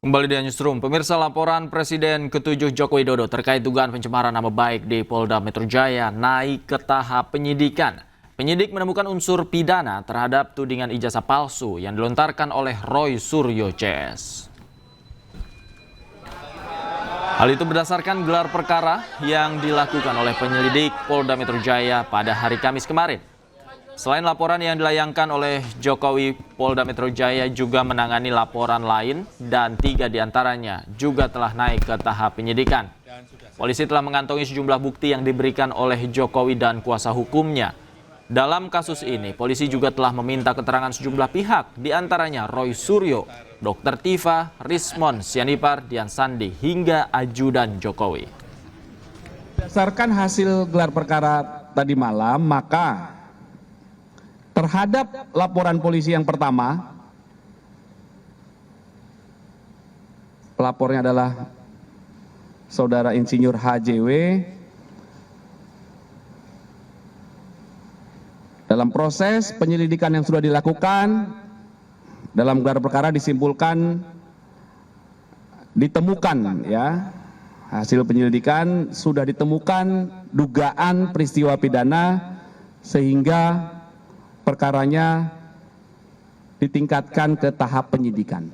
Kembali di Newsroom, pemirsa, laporan Presiden ke-7 Joko Widodo terkait dugaan pencemaran nama baik di Polda Metro Jaya naik ke tahap penyidikan. Penyidik menemukan unsur pidana terhadap tudingan ijazah palsu yang dilontarkan oleh Roy Suryo CS. Hal itu berdasarkan gelar perkara yang dilakukan oleh penyelidik Polda Metro Jaya pada hari Kamis kemarin. Selain laporan yang dilayangkan oleh Jokowi, Polda Metro Jaya juga menangani laporan lain dan 3 diantaranya juga telah naik ke tahap penyidikan. Polisi telah mengantongi sejumlah bukti yang diberikan oleh Jokowi dan kuasa hukumnya. Dalam kasus ini, polisi juga telah meminta keterangan sejumlah pihak, diantaranya Roy Suryo, Dr. Tifa, Rismon Sianipar, Dian Sandi, hingga ajudan Jokowi. Berdasarkan hasil gelar perkara tadi malam, maka terhadap laporan polisi yang pertama, pelapornya adalah Saudara Insinyur HJW. Dalam proses penyelidikan yang sudah dilakukan, dalam gelar perkara disimpulkan, ditemukan ya, hasil penyelidikan sudah ditemukan dugaan peristiwa pidana sehingga perkaranya ditingkatkan ke tahap penyidikan.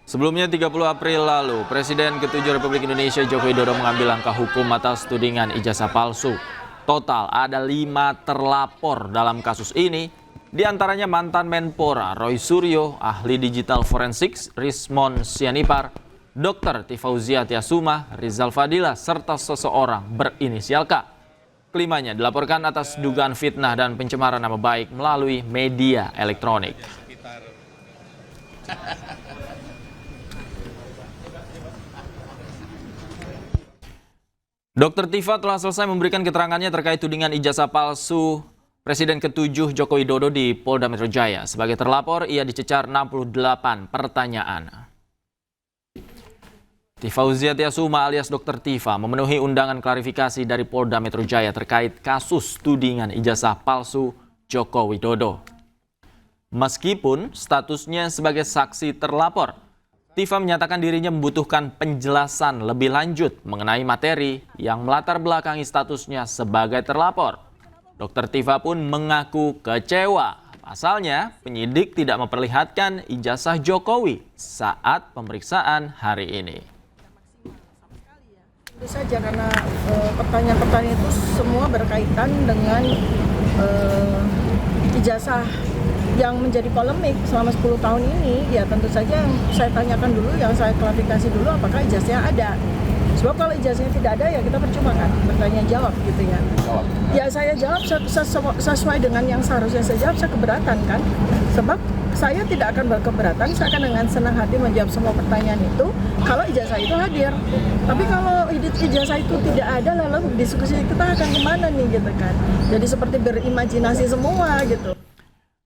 Sebelumnya 30 April lalu, Presiden ke-7 Republik Indonesia Joko Widodo mengambil langkah hukum atas tudingan ijazah palsu. Total ada 5 terlapor dalam kasus ini, diantaranya mantan Menpora Roy Suryo, ahli digital forensik Rismon Sianipar, Dr. Tifauzia Tiasuma, Rizal Fadila, serta seseorang berinisial K. Kelimanya dilaporkan atas dugaan fitnah dan pencemaran nama baik melalui media elektronik. Dr. Tifa telah selesai memberikan keterangannya terkait tudingan ijazah palsu Presiden ke-7 Joko Widodo di Polda Metro Jaya. Sebagai terlapor, ia dicecar 68 pertanyaan. Tifauzia Tiasuma alias Dr. Tifa memenuhi undangan klarifikasi dari Polda Metro Jaya terkait kasus tudingan ijazah palsu Joko Widodo. Meskipun statusnya sebagai saksi terlapor, Tifa menyatakan dirinya membutuhkan penjelasan lebih lanjut mengenai materi yang melatar belakangi statusnya sebagai terlapor. Dr. Tifa pun mengaku kecewa. Pasalnya, penyidik tidak memperlihatkan ijazah Jokowi saat pemeriksaan hari ini. Tentu saja karena pertanyaan-pertanyaan itu semua berkaitan dengan ijazah yang menjadi polemik selama 10 tahun ini. Ya tentu saja yang saya tanyakan dulu, yang saya klarifikasi dulu apakah ijazahnya ada. Sebab kalau ijazahnya tidak ada ya kita percuma kan bertanya jawab gitu ya. Ya saya jawab sesuai dengan yang seharusnya saya jawab, saya keberatan kan. Sebab saya tidak akan berkeberatan, saya akan dengan senang hati menjawab semua pertanyaan itu kalau ijazah itu hadir. Tapi kalau ijazah itu tidak ada, lalu diskusi kita akan kemana nih gitu kan. Jadi seperti berimajinasi semua gitu.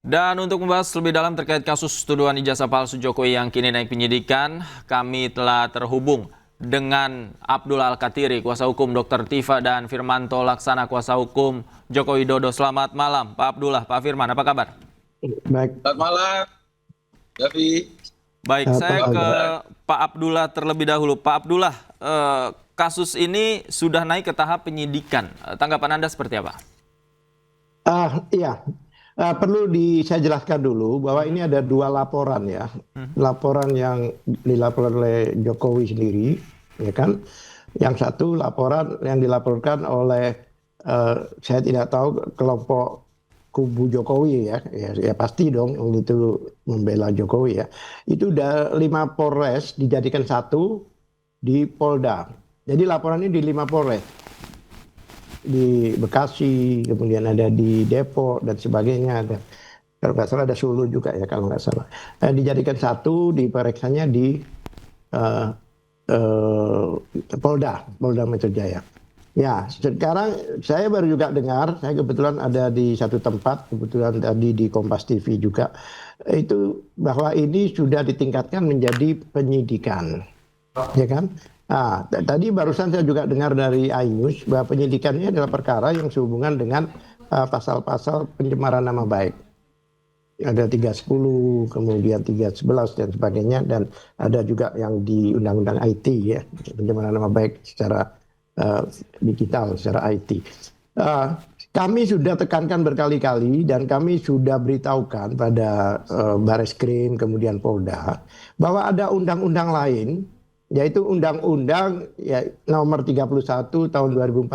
Dan untuk membahas lebih dalam terkait kasus tuduhan ijazah palsu Jokowi yang kini naik penyidikan, kami telah terhubung dengan Abdullah Al-Katiri, kuasa hukum Dr. Tifa, dan Firmanto Laksana, kuasa hukum Joko Widodo. Selamat malam Pak Abdullah. Pak Firman, apa kabar? Baik. Selamat malam, Gavi. Baik, saya ke Pak Abdullah terlebih dahulu. Pak Abdullah, kasus ini sudah naik ke tahap penyidikan. Tanggapan Anda seperti apa? Iya, perlu saya jelaskan dulu bahwa ini ada 2 laporan ya. Laporan yang dilaporkan oleh Jokowi sendiri, ya kan. Yang satu laporan yang dilaporkan oleh, saya tidak tahu kelompok kubu Jokowi ya. Ya pasti dong yang itu membela Jokowi ya. Itu udah 5 Polres dijadikan satu di Polda. Jadi laporan ini di 5 Polres. Di Bekasi, kemudian ada di Depok dan sebagainya, ada kalau nggak salah ada Solo juga ya kalau nggak salah. Dijadikan satu, diperiksanya di Polda Metro Jaya. Ya, sekarang saya baru juga dengar, saya kebetulan ada di satu tempat, kebetulan tadi di Kompas TV juga, itu bahwa ini sudah ditingkatkan menjadi penyidikan, ya kan? Nah, tadi barusan saya juga dengar dari iNews bahwa penyidikannya adalah perkara yang sehubungan dengan pasal-pasal pencemaran nama baik. ada 310, kemudian 311 dan sebagainya, dan ada juga yang di Undang-Undang IT ya, pencemaran nama baik secara digital, secara IT. Kami sudah tekankan berkali-kali dan kami sudah beritahukan pada Bareskrim kemudian Polda bahwa ada undang-undang lain, yaitu Undang-Undang ya, nomor 31 tahun 2014.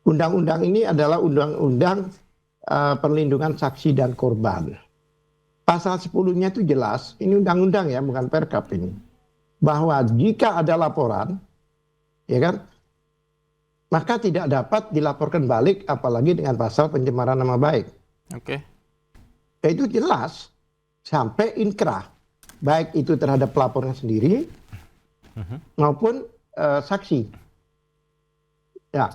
Undang-undang ini adalah undang-undang perlindungan saksi dan korban. Pasal 10-nya itu jelas, ini undang-undang ya, bukan perkap ini. Bahwa jika ada laporan, ya kan, maka tidak dapat dilaporkan balik apalagi dengan pasal pencemaran nama baik. Oke. Itu jelas sampai inkrah, baik itu terhadap pelapornya sendiri maupun saksi. Ya.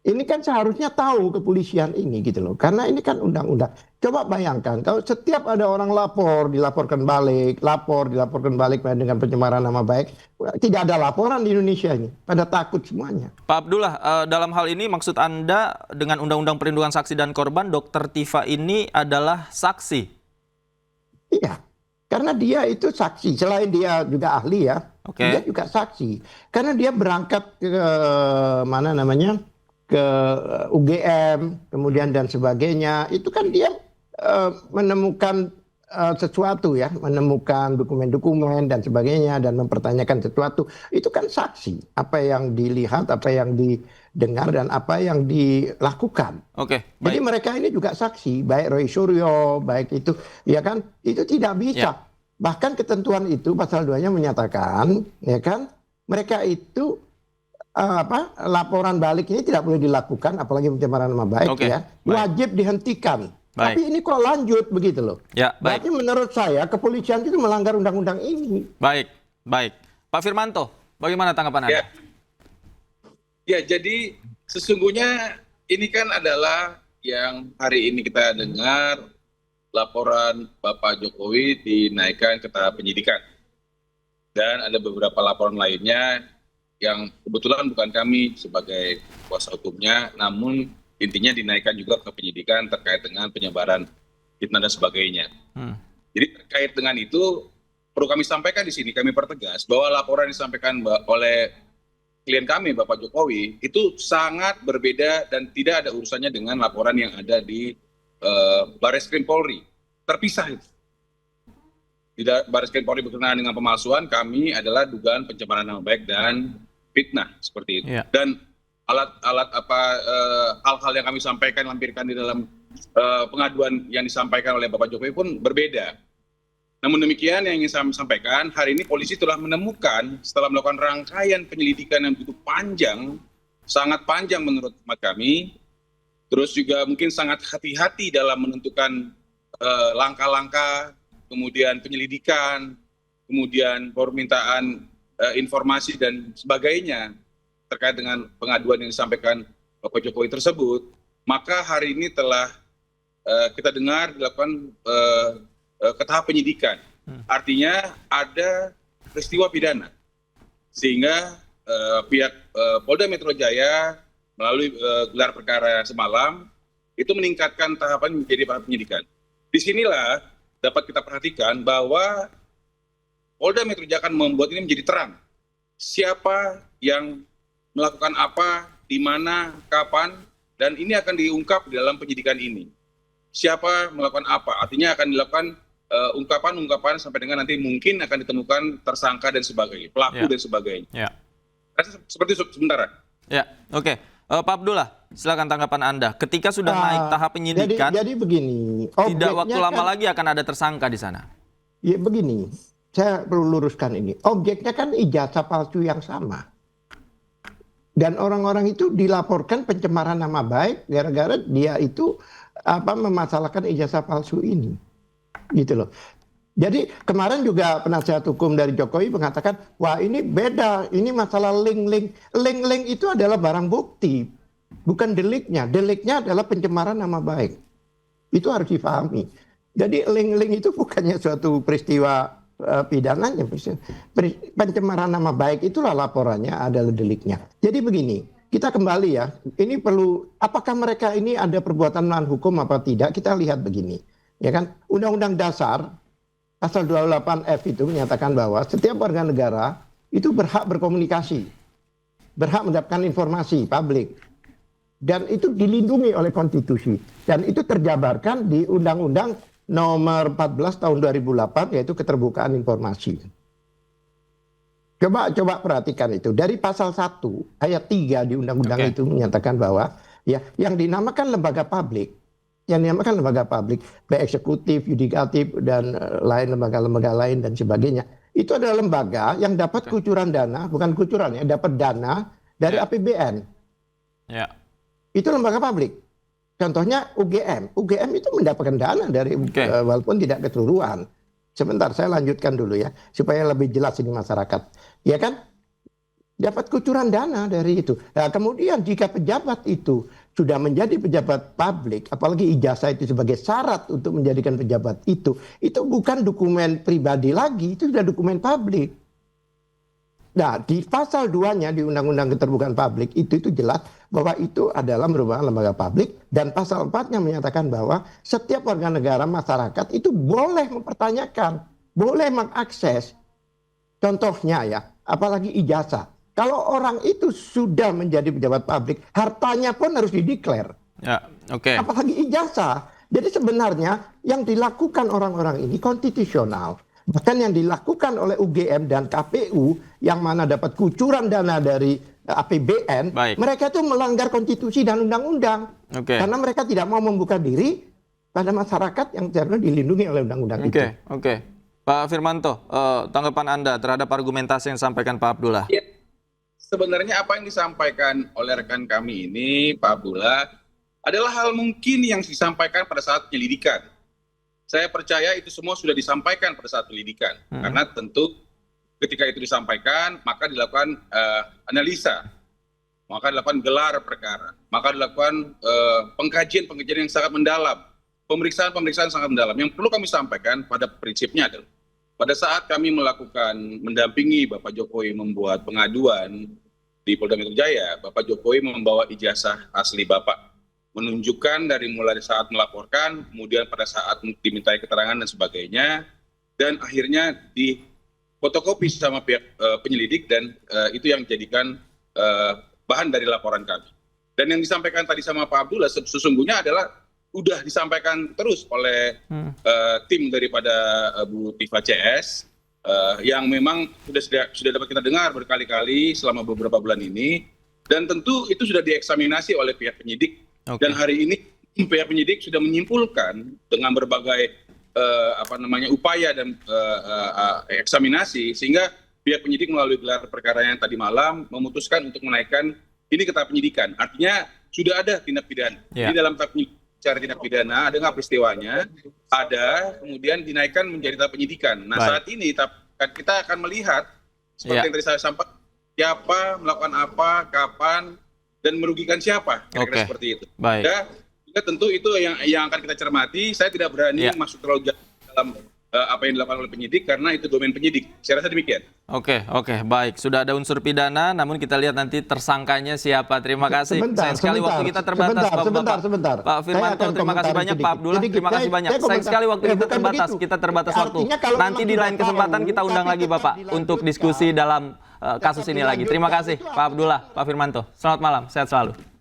Ini kan seharusnya tahu kepolisian ini gitu loh. Karena ini kan undang-undang. Coba bayangkan kalau setiap ada orang lapor, dilaporkan balik, dilaporkan balik dengan pencemaran nama baik. Tidak ada laporan di Indonesia ini. Pada takut semuanya. Pak Abdullah, dalam hal ini maksud Anda dengan Undang-Undang Perlindungan Saksi dan Korban, Dr. Tifa ini adalah saksi? Iya. Karena dia itu saksi. Selain dia juga ahli ya. Dia juga saksi. Karena dia berangkat ke mana namanya, ke UGM, kemudian dan sebagainya, itu kan dia menemukan sesuatu ya, menemukan dokumen-dokumen dan sebagainya dan mempertanyakan sesuatu, itu kan saksi. Apa yang dilihat, apa yang didengar dan apa yang dilakukan. Jadi mereka ini juga saksi, baik Roy Suryo, baik itu, ya kan, itu tidak bisa. Bahkan ketentuan itu pasal 2-nya menyatakan, ya kan, mereka itu laporan balik ini tidak boleh dilakukan, apalagi pencemaran nama baik ya, wajib dihentikan. Tapi ini kok lanjut begitu loh. Berarti menurut saya kepolisian itu melanggar undang-undang ini. Baik. Pak Firmanto, bagaimana tanggapan Anda? Ya, jadi sesungguhnya ini kan adalah yang hari ini kita dengar laporan Bapak Jokowi dinaikkan ke tahap penyidikan. Dan ada beberapa laporan lainnya yang kebetulan bukan kami sebagai kuasa hukumnya, namun intinya dinaikkan juga ke penyidikan terkait dengan penyebaran fitnah dan sebagainya. Jadi terkait dengan itu perlu kami sampaikan di sini, kami pertegas bahwa laporan yang disampaikan oleh klien kami Bapak Jokowi itu sangat berbeda dan tidak ada urusannya dengan laporan yang ada di Bareskrim Polri. Terpisah itu. Tidak, Bareskrim Polri berkenaan dengan pemalsuan, kami adalah dugaan pencemaran nama baik dan fitnah seperti itu. Dan alat-alat hal-hal yang kami sampaikan lampirkan di dalam pengaduan yang disampaikan oleh Bapak Jokowi pun berbeda. Namun demikian yang ingin saya sampaikan, hari ini polisi telah menemukan setelah melakukan rangkaian penyelidikan yang begitu panjang, sangat panjang menurut hemat kami, terus juga mungkin sangat hati-hati dalam menentukan langkah-langkah, kemudian penyelidikan, kemudian permintaan informasi dan sebagainya terkait dengan pengaduan yang disampaikan Bapak Jokowi tersebut, maka hari ini telah kita dengar dilakukan ke tahap penyidikan. Artinya ada peristiwa pidana, sehingga pihak Polda Metro Jaya melalui gelar perkara semalam itu meningkatkan tahapan menjadi tahap penyidikan. Disinilah dapat kita perhatikan bahwa Polda Metro Jaya akan membuat ini menjadi terang. Siapa yang melakukan apa, di mana, kapan, dan ini akan diungkap di dalam penyidikan ini. Siapa melakukan apa, artinya akan dilakukan ungkapan-ungkapan sampai dengan nanti mungkin akan ditemukan tersangka dan sebagainya, pelaku dan sebagainya. Seperti sementara. Pak Abdullah, silakan tanggapan Anda. Ketika sudah naik tahap penyidikan, jadi begini, tidak waktu lama lagi akan ada tersangka di sana. Ya begini, saya perlu luruskan ini. Objeknya kan ijazah palsu yang sama. Dan orang-orang itu dilaporkan pencemaran nama baik gara-gara dia itu memasalahkan ijazah palsu ini. Gitu loh. Jadi kemarin juga penasihat hukum dari Jokowi mengatakan, wah ini beda, ini masalah link-link. Link-link itu adalah barang bukti, bukan deliknya. Deliknya adalah pencemaran nama baik. Itu harus dipahami. Jadi link-link itu bukannya suatu peristiwa pidananya. Pencemaran nama baik itulah laporannya adalah deliknya. Jadi begini, kita kembali ya, ini perlu, apakah mereka ini ada perbuatan melawan hukum apa tidak, kita lihat begini. Ya kan? Undang-Undang Dasar Pasal 28F itu menyatakan bahwa setiap warga negara itu berhak berkomunikasi, berhak mendapatkan informasi publik, dan itu dilindungi oleh konstitusi, dan itu terjabarkan di Undang-Undang Nomor 14 Tahun 2008, yaitu keterbukaan informasi. Coba perhatikan itu dari pasal 1 ayat 3 di undang-undang itu menyatakan bahwa ya yang dinamakan lembaga publik, baik eksekutif, yudikatif, dan lain lembaga-lembaga lain dan sebagainya, itu adalah lembaga yang dapat kucuran dana, bukan kucuran ya, dapat dana dari APBN. Ya. Itu lembaga publik. Contohnya UGM. UGM itu mendapatkan dana dari walaupun tidak keseluruhan. Sebentar, saya lanjutkan dulu ya, supaya lebih jelas ini masyarakat. Ya kan? Dapat kucuran dana dari itu. Nah, kemudian jika pejabat itu sudah menjadi pejabat publik, apalagi ijazah itu sebagai syarat untuk menjadikan pejabat itu bukan dokumen pribadi lagi, itu sudah dokumen publik. Nah, di pasal 2-nya di Undang-Undang Keterbukaan Publik itu jelas bahwa itu adalah merupakan lembaga publik, dan pasal 4-nya menyatakan bahwa setiap warga negara masyarakat itu boleh mempertanyakan, boleh mengakses. Contohnya ya, apalagi ijazah. Kalau orang itu sudah menjadi pejabat publik, hartanya pun harus dideklar. Ya, oke. Apalagi ijazah. Jadi sebenarnya yang dilakukan orang-orang ini konstitusional. Bahkan yang dilakukan oleh UGM dan KPU yang mana dapat kucuran dana dari APBN, mereka itu melanggar konstitusi dan undang-undang. Karena mereka tidak mau membuka diri pada masyarakat yang seharusnya dilindungi oleh undang-undang itu. Oke. Pak Firmanto, tanggapan Anda terhadap argumentasi yang disampaikan Pak Abdullah? Ya, sebenarnya apa yang disampaikan oleh rekan kami ini, Pak Abdullah, adalah hal mungkin yang disampaikan pada saat penyelidikan. Saya percaya itu semua sudah disampaikan pada saat penyelidikan. Karena tentu ketika itu disampaikan, maka dilakukan analisa, maka dilakukan gelar perkara, maka dilakukan pengkajian yang sangat mendalam, pemeriksaan sangat mendalam. Yang perlu kami sampaikan pada prinsipnya adalah, pada saat kami mendampingi Bapak Jokowi membuat pengaduan di Polda Metro Jaya, Bapak Jokowi membawa ijazah asli Bapak, menunjukkan dari mulai saat melaporkan, kemudian pada saat dimintai keterangan dan sebagainya, dan akhirnya difotokopi sama pihak penyelidik, dan itu yang dijadikan bahan dari laporan kami. Dan yang disampaikan tadi sama Pak Abdullah sesungguhnya adalah sudah disampaikan terus oleh tim daripada Bu Tifa CS, yang memang sudah dapat kita dengar berkali-kali selama beberapa bulan ini, dan tentu itu sudah dieksaminasi oleh pihak penyidik. Dan hari ini pihak penyidik sudah menyimpulkan dengan berbagai upaya dan eksaminasi, sehingga pihak penyidik melalui gelar perkara yang tadi malam memutuskan untuk menaikkan ini ke tahap penyidikan. Artinya sudah ada tindak pidana. Di dalam tahap cara tindak pidana ada nggak peristiwanya? Ada, kemudian dinaikkan menjadi tahap penyidikan. Nah, saat ini kita akan melihat seperti yang tadi saya sampaikan, siapa melakukan apa, kapan, dan merugikan siapa, kira-kira seperti itu. Ya, tentu itu yang akan kita cermati. Saya tidak berani masuk terlalu jauh dalam apa yang dilakukan oleh penyidik, karena itu domain penyidik. Saya rasa demikian. Oke, baik. Sudah ada unsur pidana, namun kita lihat nanti tersangkanya siapa. Terima kasih. Sayang sekali waktu kita terbatas, sebentar. Pak Firmanto, terima kasih banyak. Pak Abdullah, terima kasih banyak. Sayang sekali waktu kita terbatas. Kita terbatas waktu. Nanti di lain kesempatan kita undang lagi Bapak untuk diskusi dalam kasus ini lagi. Terima kasih Pak Abdullah, Pak Firmanto. Selamat malam, sehat selalu.